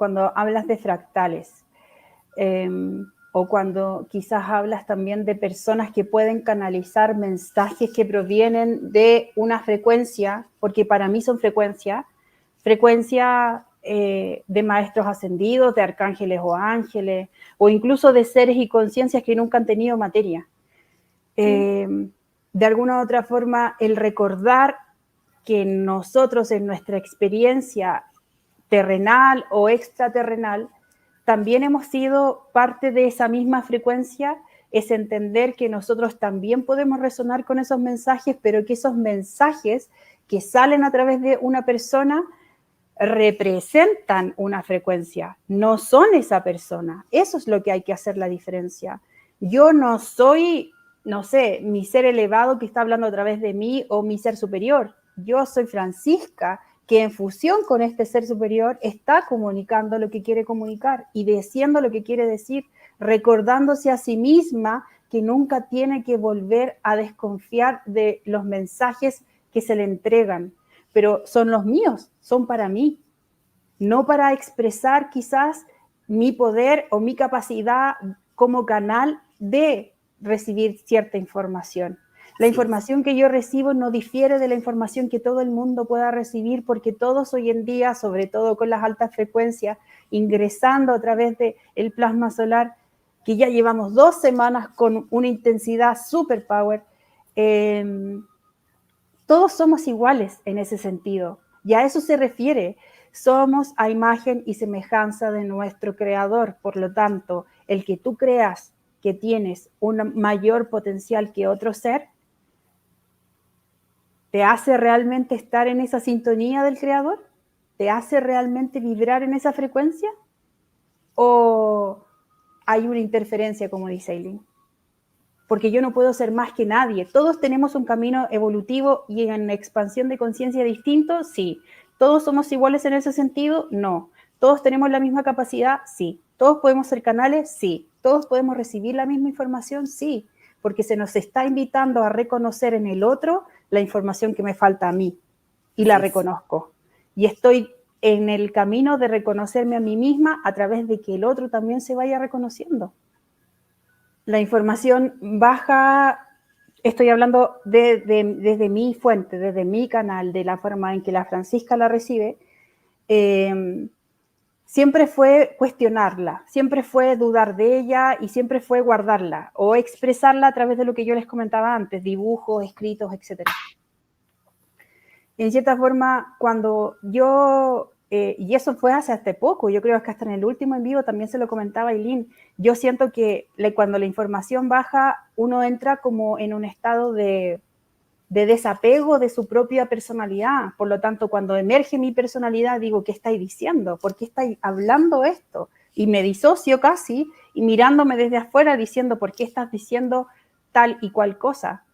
cuando hablas de fractales, o cuando quizás hablas también de personas que pueden canalizar mensajes que provienen de una frecuencia, porque para mí son frecuencia de maestros ascendidos, de arcángeles o ángeles, o incluso de seres y conciencias que nunca han tenido materia. De alguna u otra forma, el recordar que nosotros en nuestra experiencia terrenal o extraterrenal también hemos sido parte de esa misma frecuencia, es entender que nosotros también podemos resonar con esos mensajes, pero que esos mensajes que salen a través de una persona representan una frecuencia, no son esa persona. Eso es lo que hay que hacer la diferencia. Yo no soy, no sé, mi ser elevado que está hablando a través de mí o mi ser superior. Yo soy Francisca, que en fusión con este ser superior está comunicando lo que quiere comunicar y diciendo lo que quiere decir, recordándose a sí misma que nunca tiene que volver a desconfiar de los mensajes que se le entregan, pero son los míos, son para mí, no para expresar quizás mi poder o mi capacidad como canal de recibir cierta información. La información que yo recibo no difiere de la información que todo el mundo pueda recibir, porque todos hoy en día, sobre todo con las altas frecuencias, ingresando a través del plasma solar, que ya llevamos 2 semanas con una intensidad super power, todos somos iguales en ese sentido. Y a eso se refiere. Somos a imagen y semejanza de nuestro Creador. Por lo tanto, el que tú creas que tienes un mayor potencial que otro ser, ¿te hace realmente estar en esa sintonía del Creador? ¿Te hace realmente vibrar en esa frecuencia? ¿O hay una interferencia, como dice Aileen? Porque yo no puedo ser más que nadie. Todos tenemos un camino evolutivo y en expansión de conciencia distinto, sí. ¿Todos somos iguales en ese sentido? No. ¿Todos tenemos la misma capacidad? Sí. ¿Todos podemos ser canales? Sí. ¿Todos podemos recibir la misma información? Sí. Porque se nos está invitando a reconocer en el otro la información que me falta a mí. Y la reconozco. Y estoy en el camino de reconocerme a mí misma a través de que el otro también se vaya reconociendo. La información baja, estoy hablando desde mi fuente, desde mi canal, de la forma en que la Francisca la recibe, siempre fue cuestionarla, siempre fue dudar de ella y siempre fue guardarla o expresarla a través de lo que yo les comentaba antes, dibujos, escritos, etc. En cierta forma, cuando yo, y eso fue hace poco, yo creo que hasta en el último en vivo también se lo comentaba Aileen, yo siento que cuando la información baja, uno entra como en un estado de desapego de su propia personalidad. Por lo tanto, cuando emerge mi personalidad, digo, ¿qué estáis diciendo? ¿Por qué estáis hablando esto? Y me disocio casi, y mirándome desde afuera diciendo, ¿por qué estás diciendo tal y cual cosa?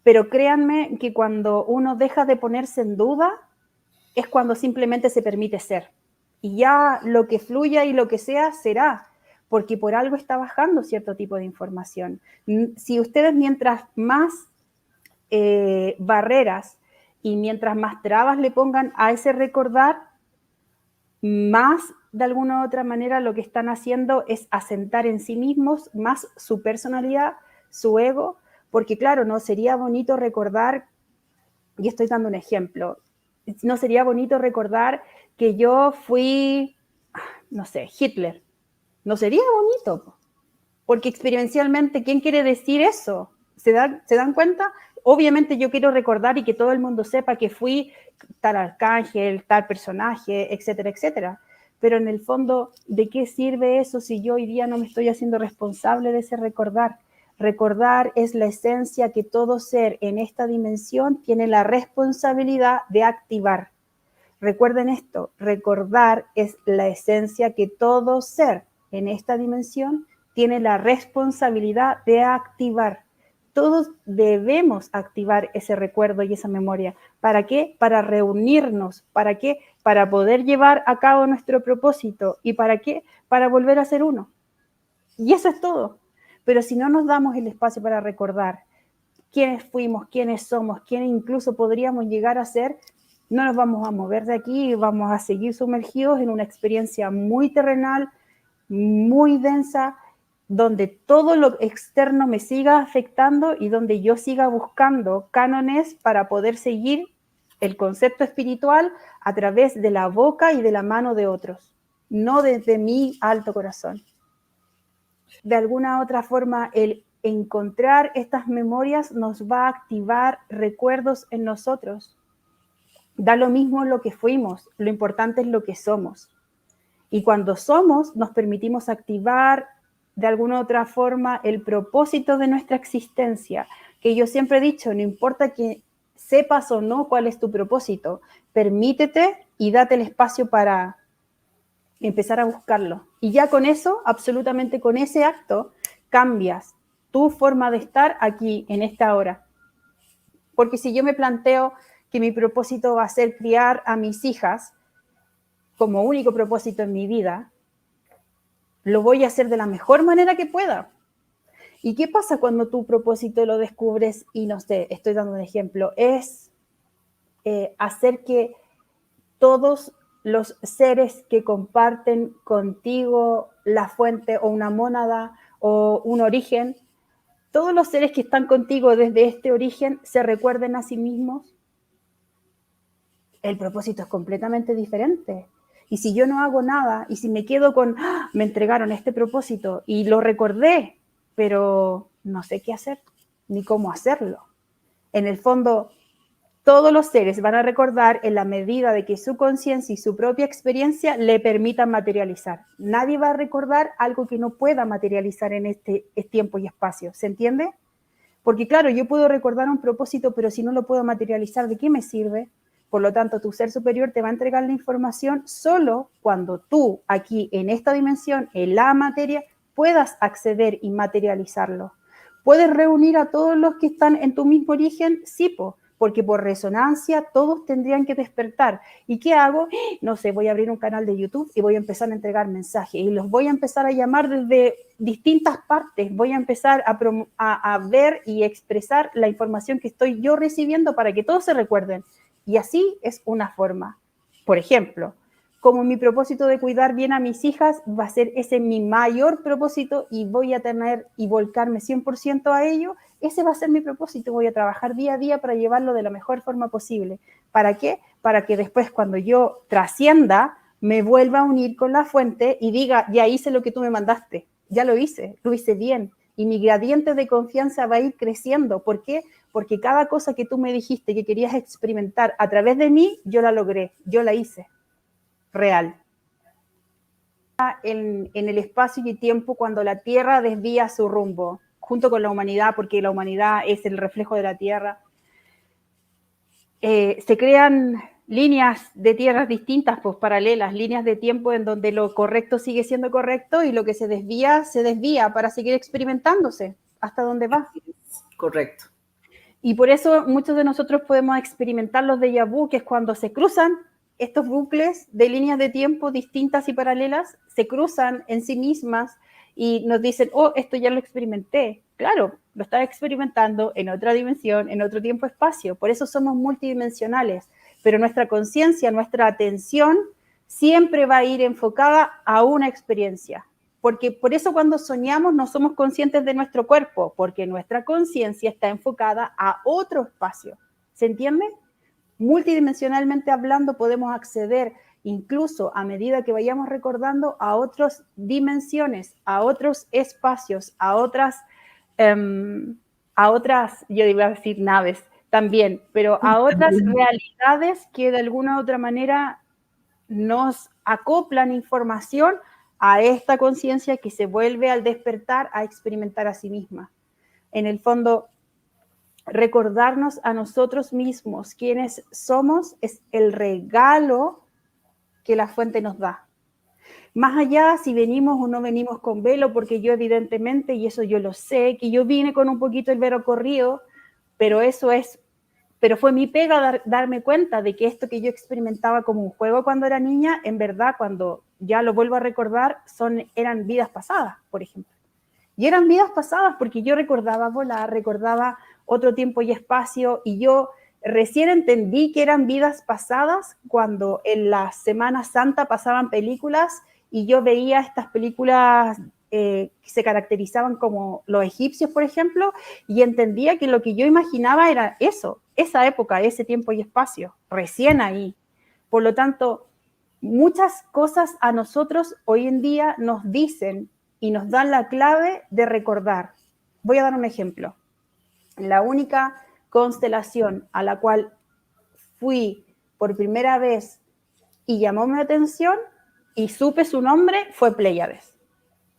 Pero créanme que cuando uno deja de ponerse en duda, es cuando simplemente se permite ser. Y ya lo que fluya y lo que sea, será, porque por algo está bajando cierto tipo de información. Si ustedes mientras más barreras y mientras más trabas le pongan a ese recordar, más de alguna u otra manera lo que están haciendo es asentar en sí mismos más su personalidad, su ego, porque claro, no sería bonito recordar, y estoy dando un ejemplo, no sería bonito recordar que yo fui, no sé, Hitler. No sería bonito, porque experiencialmente, ¿quién quiere decir eso? ¿Se dan cuenta? Obviamente yo quiero recordar y que todo el mundo sepa que fui tal arcángel, tal personaje, etcétera, etcétera. Pero en el fondo, ¿de qué sirve eso si yo hoy día no me estoy haciendo responsable de ese recordar? Recordar es la esencia que todo ser en esta dimensión tiene la responsabilidad de activar. Recuerden esto, recordar es la esencia que todo ser en esta dimensión tiene la responsabilidad de activar. Todos debemos activar ese recuerdo y esa memoria. ¿Para qué? Para reunirnos. ¿Para qué? Para poder llevar a cabo nuestro propósito. ¿Y para qué? Para volver a ser uno. Y eso es todo. Pero si no nos damos el espacio para recordar quiénes fuimos, quiénes somos, quiénes incluso podríamos llegar a ser, no nos vamos a mover de aquí, vamos a seguir sumergidos en una experiencia muy terrenal, muy densa, donde todo lo externo me siga afectando y donde yo siga buscando cánones para poder seguir el concepto espiritual a través de la boca y de la mano de otros, no desde mi alto corazón. De alguna otra forma, el encontrar estas memorias nos va a activar recuerdos en nosotros. Da lo mismo lo que fuimos, lo importante es lo que somos. Y cuando somos, nos permitimos activar de alguna otra forma el propósito de nuestra existencia, que yo siempre he dicho, no importa que sepas o no cuál es tu propósito, permítete y date el espacio para empezar a buscarlo. Y ya con eso, absolutamente con ese acto, cambias tu forma de estar aquí, en esta hora. Porque si yo me planteo que mi propósito va a ser criar a mis hijas como único propósito en mi vida, lo voy a hacer de la mejor manera que pueda. ¿Y qué pasa cuando tu propósito lo descubres y no sé, estoy dando un ejemplo, es hacer que todos los seres que comparten contigo la fuente o una mónada o un origen, todos los seres que están contigo desde este origen se recuerden a sí mismos? El propósito es completamente diferente. Y si yo no hago nada, y si me quedo con, ¡ah!, me entregaron este propósito y lo recordé, pero no sé qué hacer, ni cómo hacerlo. En el fondo, todos los seres van a recordar en la medida de que su conciencia y su propia experiencia le permitan materializar. Nadie va a recordar algo que no pueda materializar en este tiempo y espacio. ¿Se entiende? Porque claro, yo puedo recordar un propósito, pero si no lo puedo materializar, ¿de qué me sirve? Por lo tanto, tu ser superior te va a entregar la información solo cuando tú, aquí en esta dimensión, en la materia, puedas acceder y materializarlo. ¿Puedes reunir a todos los que están en tu mismo origen? Sí, porque por resonancia todos tendrían que despertar. ¿Y qué hago? No sé, voy a abrir un canal de YouTube y voy a empezar a entregar mensajes y los voy a empezar a llamar desde distintas partes. Voy a empezar a ver y expresar la información que estoy yo recibiendo para que todos se recuerden. Y así es una forma. Por ejemplo, como mi propósito de cuidar bien a mis hijas va a ser ese mi mayor propósito y voy a tener y volcarme 100% a ello, ese va a ser mi propósito. Voy a trabajar día a día para llevarlo de la mejor forma posible. ¿Para qué? Para que después cuando yo trascienda, me vuelva a unir con la fuente y diga, ya hice lo que tú me mandaste, ya lo hice bien. Y mi gradiente de confianza va a ir creciendo. ¿Por qué? Porque cada cosa que tú me dijiste que querías experimentar a través de mí, yo la logré, yo la hice. Real. En el espacio y tiempo cuando la Tierra desvía su rumbo, junto con la humanidad, porque la humanidad es el reflejo de la Tierra, se crean líneas de tierras distintas, pues paralelas, líneas de tiempo en donde lo correcto sigue siendo correcto y lo que se desvía para seguir experimentándose hasta donde va. Correcto. Y por eso muchos de nosotros podemos experimentar los déjà vu, que es cuando se cruzan estos bucles de líneas de tiempo distintas y paralelas, se cruzan en sí mismas y nos dicen, oh, esto ya lo experimenté. Claro, lo estás experimentando en otra dimensión, en otro tiempo-espacio. Por eso somos multidimensionales. Pero nuestra conciencia, nuestra atención siempre va a ir enfocada a una experiencia. Porque por eso cuando soñamos no somos conscientes de nuestro cuerpo, porque nuestra conciencia está enfocada a otro espacio. ¿Se entiende? Multidimensionalmente hablando, podemos acceder incluso a medida que vayamos recordando a otras dimensiones, a otros espacios, a otras, yo iba a decir naves también, pero a otras realidades que de alguna u otra manera nos acoplan información a esta conciencia que se vuelve al despertar a experimentar a sí misma. En el fondo, recordarnos a nosotros mismos quiénes somos es el regalo que la fuente nos da. Más allá si venimos o no venimos con velo, porque yo evidentemente, y eso yo lo sé, que yo vine con un poquito el velo corrido, pero fue mi pega darme cuenta de que esto que yo experimentaba como un juego cuando era niña, en verdad, cuando ya lo vuelvo a recordar, eran vidas pasadas, por ejemplo. Y eran vidas pasadas porque yo recordaba volar, recordaba otro tiempo y espacio, y yo Recién entendí que eran vidas pasadas cuando en la Semana Santa pasaban películas y yo veía estas películas que se caracterizaban como los egipcios, por ejemplo, y entendía que lo que yo imaginaba era eso, esa época, ese tiempo y espacio, recién ahí. Por lo tanto, muchas cosas a nosotros hoy en día nos dicen y nos dan la clave de recordar. Voy a dar un ejemplo. La única constelación a la cual fui por primera vez y llamó mi atención y supe su nombre fue Pléyades.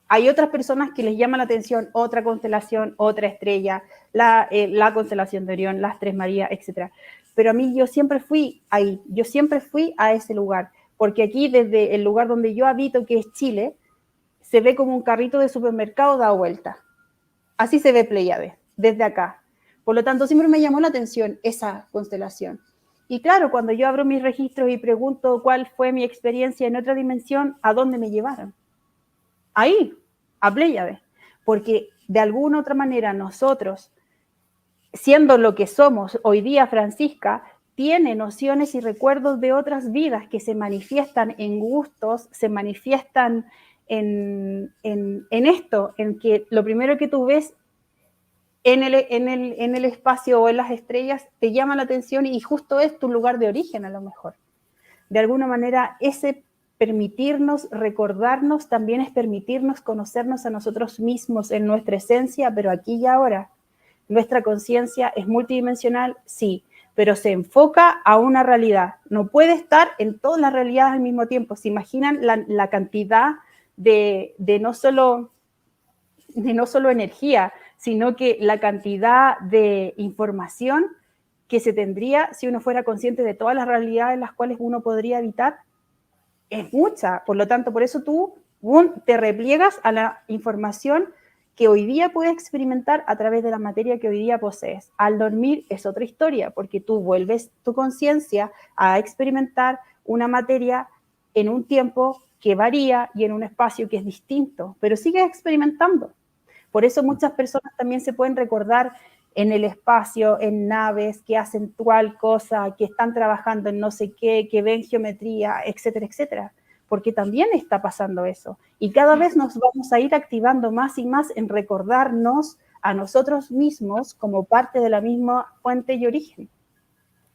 Hay otras personas que les llama la atención otra constelación, otra estrella, la constelación de Orión, las Tres Marías, etc. Pero a mí yo siempre fui ahí, yo siempre fui a ese lugar, porque aquí desde el lugar donde yo habito, que es Chile, se ve como un carrito de supermercado dado vuelta. Así se ve Pléyades, desde acá. Por lo tanto, siempre me llamó la atención esa constelación. Y claro, cuando yo abro mis registros y pregunto cuál fue mi experiencia en otra dimensión, ¿a dónde me llevaron? Ahí, a Pléyades. Porque de alguna otra manera nosotros, siendo lo que somos hoy día, Francisca, tiene nociones y recuerdos de otras vidas que se manifiestan en gustos, se manifiestan en esto, en que lo primero que tú ves en el espacio o en las estrellas te llama la atención y justo es tu lugar de origen a lo mejor. De alguna manera, ese permitirnos, recordarnos, también es permitirnos conocernos a nosotros mismos en nuestra esencia, pero aquí y ahora. Nuestra conciencia es multidimensional, sí, pero se enfoca a una realidad. No puede estar en todas las realidades al mismo tiempo. ¿Se imaginan la cantidad de no solo energía, sino que la cantidad de información que se tendría si uno fuera consciente de todas las realidades en las cuales uno podría habitar? Es mucha. Por lo tanto, por eso tú te repliegas a la información que hoy día puedes experimentar a través de la materia que hoy día posees. Al dormir es otra historia, porque tú vuelves tu conciencia a experimentar una materia en un tiempo que varía y en un espacio que es distinto, pero sigues experimentando. Por eso muchas personas también se pueden recordar en el espacio, en naves, que hacen tal cosa, que están trabajando en no sé qué, que ven geometría, etcétera, etcétera. Porque también está pasando eso. Y cada vez nos vamos a ir activando más y más en recordarnos a nosotros mismos como parte de la misma fuente y origen.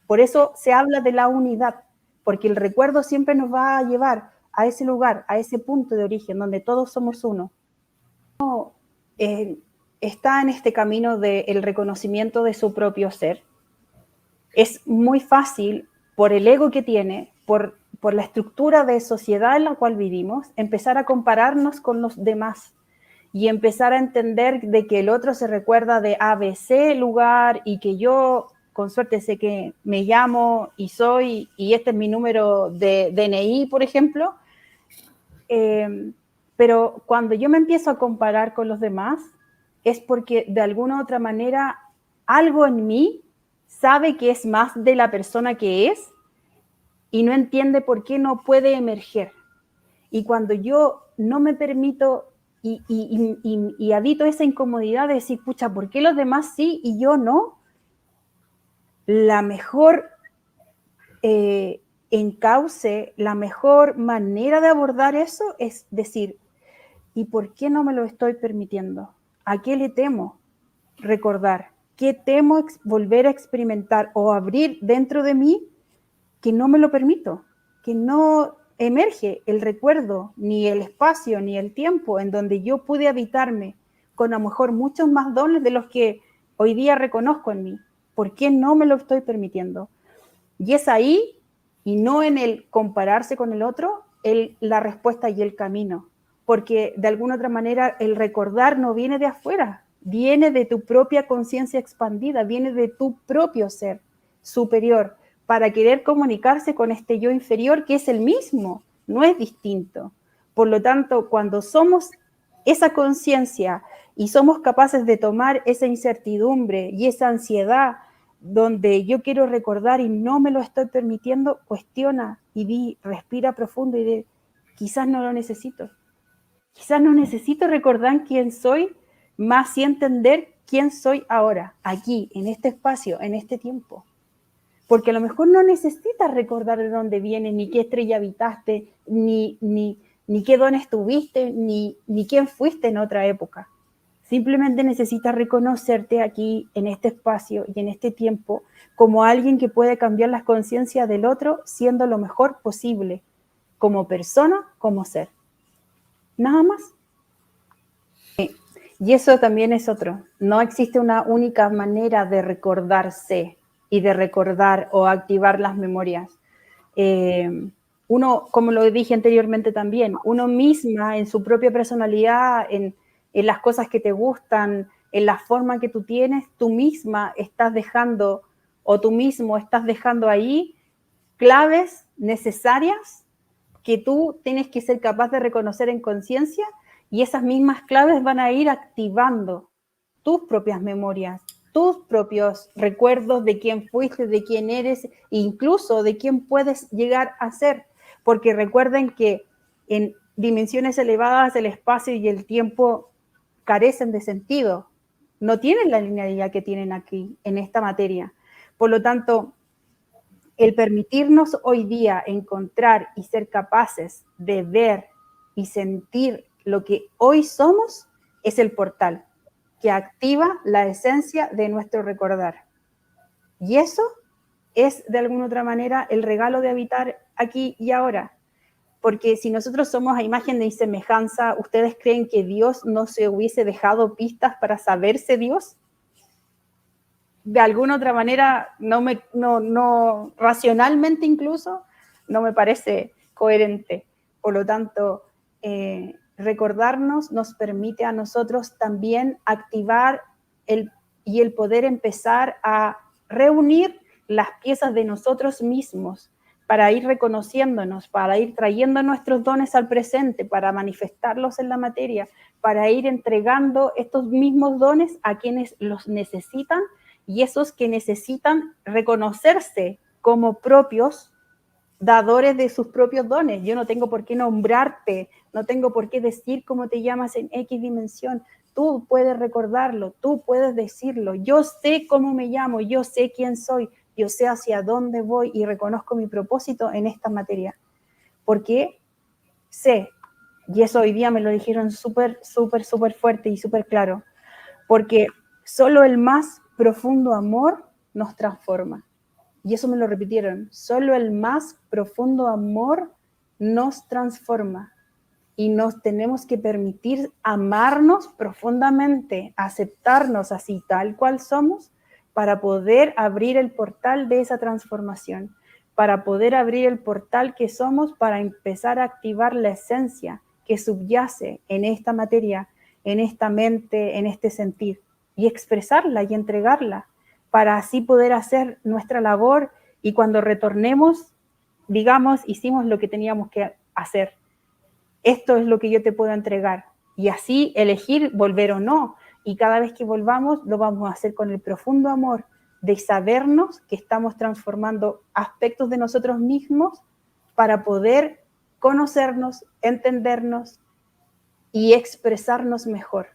Por eso se habla de la unidad, porque el recuerdo siempre nos va a llevar a ese lugar, a ese punto de origen, donde todos somos uno. Está en este camino del reconocimiento de su propio ser. Es muy fácil, por el ego que tiene, por la estructura de sociedad en la cual vivimos, empezar a compararnos con los demás y empezar a entender de que el otro se recuerda de ABC lugar y que yo, con suerte, sé que me llamo y soy, y este es mi número de DNI, por ejemplo. Pero cuando yo me empiezo a comparar con los demás, es porque de alguna u otra manera algo en mí sabe que es más de la persona que es y no entiende por qué no puede emerger. Y cuando yo no me permito y habito esa incomodidad de decir, pucha, ¿por qué los demás sí y yo no? La mejor encauce, la mejor manera de abordar eso es decir, ¿y por qué no me lo estoy permitiendo? ¿A qué le temo recordar? ¿Qué temo volver a experimentar o abrir dentro de mí que no me lo permito? Que no emerge el recuerdo, ni el espacio, ni el tiempo en donde yo pude habitarme con a lo mejor muchos más dones de los que hoy día reconozco en mí. ¿Por qué no me lo estoy permitiendo? Y es ahí, y no en el compararse con el otro, la respuesta y el camino. Porque de alguna otra manera el recordar no viene de afuera, viene de tu propia conciencia expandida, viene de tu propio ser superior, para querer comunicarse con este yo inferior que es el mismo, no es distinto. Por lo tanto, cuando somos esa conciencia y somos capaces de tomar esa incertidumbre y esa ansiedad donde yo quiero recordar y no me lo estoy permitiendo, cuestiona y respira profundo y di, quizás no lo necesito. Quizás no necesito recordar quién soy, más sí entender quién soy ahora, aquí, en este espacio, en este tiempo. porque a lo mejor no necesitas recordar de dónde vienes, ni qué estrella habitaste, ni qué dones tuviste, ni quién fuiste en otra época. Simplemente necesitas reconocerte aquí, en este espacio y en este tiempo, como alguien que puede cambiar las conciencias del otro siendo lo mejor posible, como persona, como ser. Nada más. Y eso también es otro. No existe una única manera de recordarse y de recordar o activar las memorias. Uno, como lo dije anteriormente también, uno misma en su propia personalidad, en las cosas que te gustan, en la forma que tú tienes, tú misma estás dejando o tú mismo estás dejando ahí claves necesarias que tú tienes que ser capaz de reconocer en conciencia, y esas mismas claves van a ir activando tus propias memorias, tus propios recuerdos de quién fuiste, de quién eres, e incluso de quién puedes llegar a ser. Porque recuerden que en dimensiones elevadas el espacio y el tiempo carecen de sentido, no tienen la linealidad que tienen aquí en esta materia. Por lo tanto, el permitirnos hoy día encontrar y ser capaces de ver y sentir lo que hoy somos es el portal que activa la esencia de nuestro recordar. Y eso es, de alguna otra manera, el regalo de habitar aquí y ahora. Porque si nosotros somos a imagen de semejanza, ¿ustedes creen que Dios no se hubiese dejado pistas para saberse Dios? De alguna otra manera, no racionalmente incluso, no me parece coherente. Por lo tanto, recordarnos nos permite a nosotros también activar el poder empezar a reunir las piezas de nosotros mismos para ir reconociéndonos, para ir trayendo nuestros dones al presente, para manifestarlos en la materia, para ir entregando estos mismos dones a quienes los necesitan, y esos que necesitan reconocerse como propios dadores de sus propios dones. Yo no tengo por qué nombrarte, no tengo por qué decir cómo te llamas en X dimensión. Tú puedes recordarlo, tú puedes decirlo. Yo sé cómo me llamo, yo sé quién soy, yo sé hacia dónde voy y reconozco mi propósito en esta materia. Porque sé, y eso hoy día me lo dijeron súper fuerte y súper claro, porque solo el más profundo amor nos transforma. Y eso me lo repitieron, solo el más profundo amor nos transforma. Y nos tenemos que permitir amarnos profundamente, aceptarnos así tal cual somos, para poder abrir el portal de esa transformación, para poder abrir el portal que somos, para empezar a activar la esencia que subyace en esta materia, en esta mente, en este sentir, y expresarla y entregarla, para así poder hacer nuestra labor, y cuando retornemos, digamos, hicimos lo que teníamos que hacer. Esto es lo que yo te puedo entregar. Y así elegir volver o no. Y cada vez que volvamos, lo vamos a hacer con el profundo amor de sabernos que estamos transformando aspectos de nosotros mismos para poder conocernos, entendernos y expresarnos mejor.